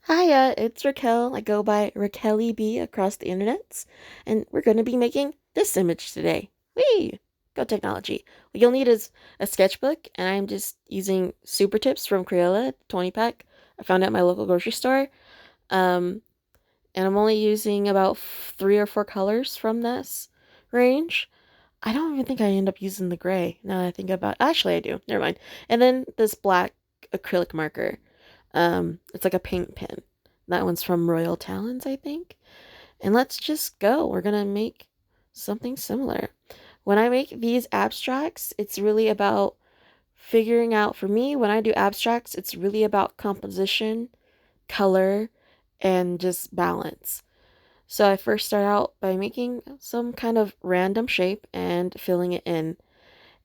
Hiya, it's Raquel. I go by Raquel B across the internets, and we're going to be making this image today. Whee! Go technology. What you'll need is a sketchbook, and I'm just using Super Tips from Crayola 20 pack. I found it at my local grocery store. Um, and I'm only using about 3 or 4 colors from this range. I don't even think I end up using the gray now that I think about it. Actually, I do. Never mind. And then this black acrylic marker. It's like a paint pen. That one's from Royal Talons, I think. And let's just go. We're gonna make something similar. When I make these abstracts, it's really about figuring out, for me, when I do abstracts, it's really about composition, color, and just balance. So I first start out by making some kind of random shape and filling it in.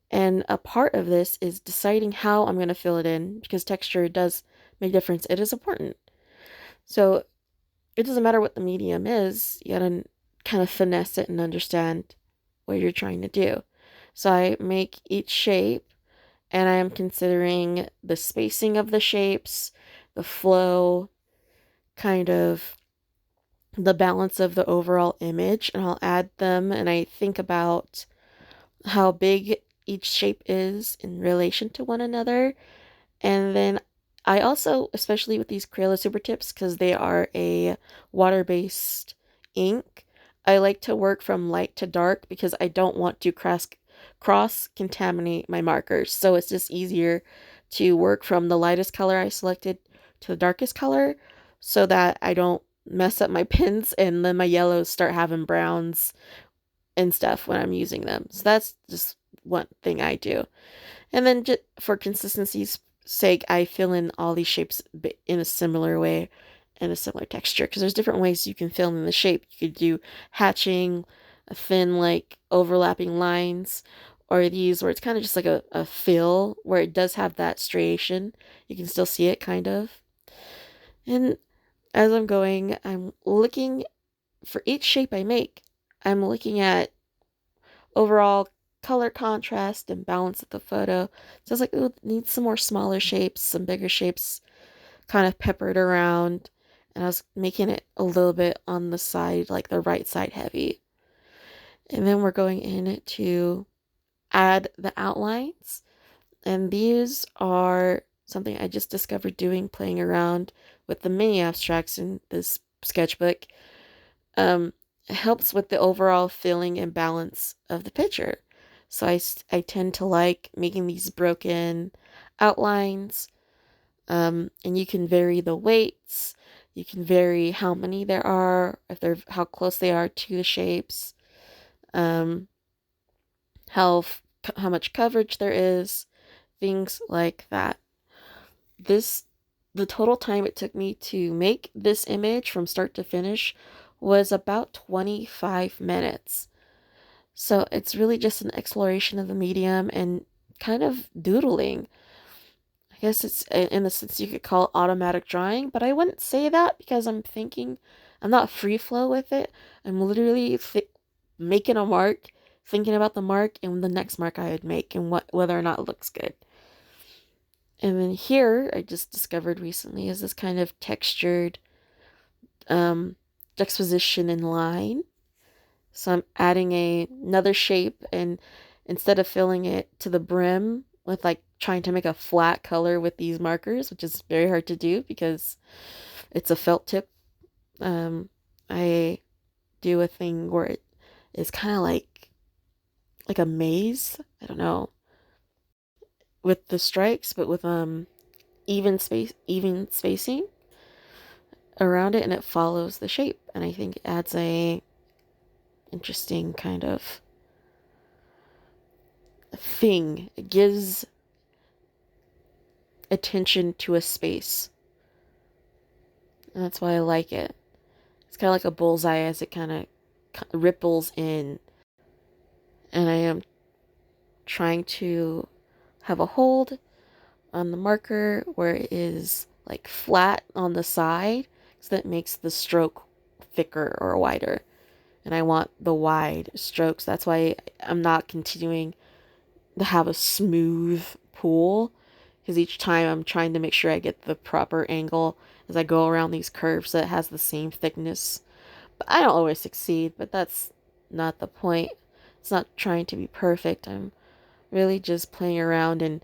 And a part of this is deciding how I'm going to fill it in because texture does make a difference. It is important. So it doesn't matter what the medium is, you gotta kind of finesse it and understand what you're trying to do. So I make each shape and I am considering the spacing of the shapes, the flow, kind of the balance of the overall image, and I'll add them and I think about how big each shape is in relation to one another. And then I also, especially with these Crayola Super Tips, because they are a water-based ink, I like to work from light to dark because I don't want to cross contaminate my markers. So it's just easier to work from the lightest color I selected to the darkest color so that I don't mess up my pens and then my yellows start having browns and stuff when I'm using them. So that's just one thing I do. And then just for consistency's sake, I fill in all these shapes in a similar way and a similar texture because there's different ways you can fill in the shape. You could do hatching, a thin, like overlapping lines, or these where it's kind of just like a fill where it does have that striation. You can still see it kind of. And as I'm going, I'm looking for each shape I make. I'm looking at overall color contrast and balance of the photo. So I was like, ooh, need some more smaller shapes, some bigger shapes kind of peppered around. And I was making it a little bit on the side, like the right side heavy. And then we're going in to add the outlines. And these are something I just discovered doing, playing around with the mini abstracts in this sketchbook. It helps with the overall feeling and balance of the picture. So I tend to like making these broken outlines. And you can vary the weights. You can vary how many there are, if they're how close they are to the shapes, um, how how much coverage there is, things like that. This the total time it took me to make this image from start to finish was about 25 minutes. So it's really just an exploration of the medium and kind of doodling. I guess it's in the sense you could call it automatic drawing, but I wouldn't say that because I'm not free flow with it. I'm literally making a mark, thinking about the mark and the next mark I would make and whether or not it looks good. And then here, I just discovered recently is this kind of textured um, juxtaposition in line. So I'm adding another shape, and instead of filling it to the brim with like trying to make a flat color with these markers, which is very hard to do because it's a felt tip, I do a thing where it is kind of like a maze. I don't know, with the strikes, but with even spacing around it, and it follows the shape. And I think it adds a interesting kind of thing. It gives attention to a space. And that's why I like it. It's kind of like a bullseye as it kind of ripples in. And I am trying to have a hold on the marker where it is like flat on the side so that makes the stroke thicker or wider. And I want the wide strokes. That's why I'm not continuing to have a smooth pool because each time I'm trying to make sure I get the proper angle as I go around these curves so it has the same thickness. But I don't always succeed, but that's not the point. It's not trying to be perfect. I'm really just playing around, and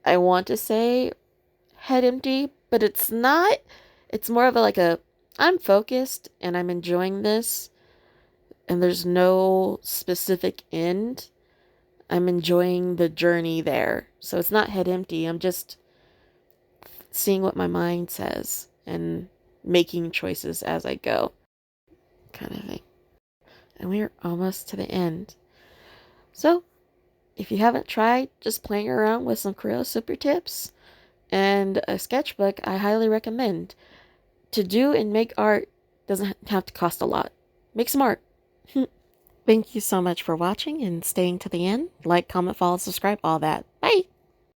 I want to say head empty, but it's not. It's more of a like a I'm focused and I'm enjoying this, and there's no specific end. I'm enjoying the journey there. So it's not head empty. I'm just seeing what my mind says and making choices as I go, kind of thing. And we're almost to the end. So if you haven't tried just playing around with some Crayola Super Tips and a sketchbook, I highly recommend. To do and make art doesn't have to cost a lot. Make some art. Thank you so much for watching and staying to the end. Like, comment, follow, subscribe, all that. Bye!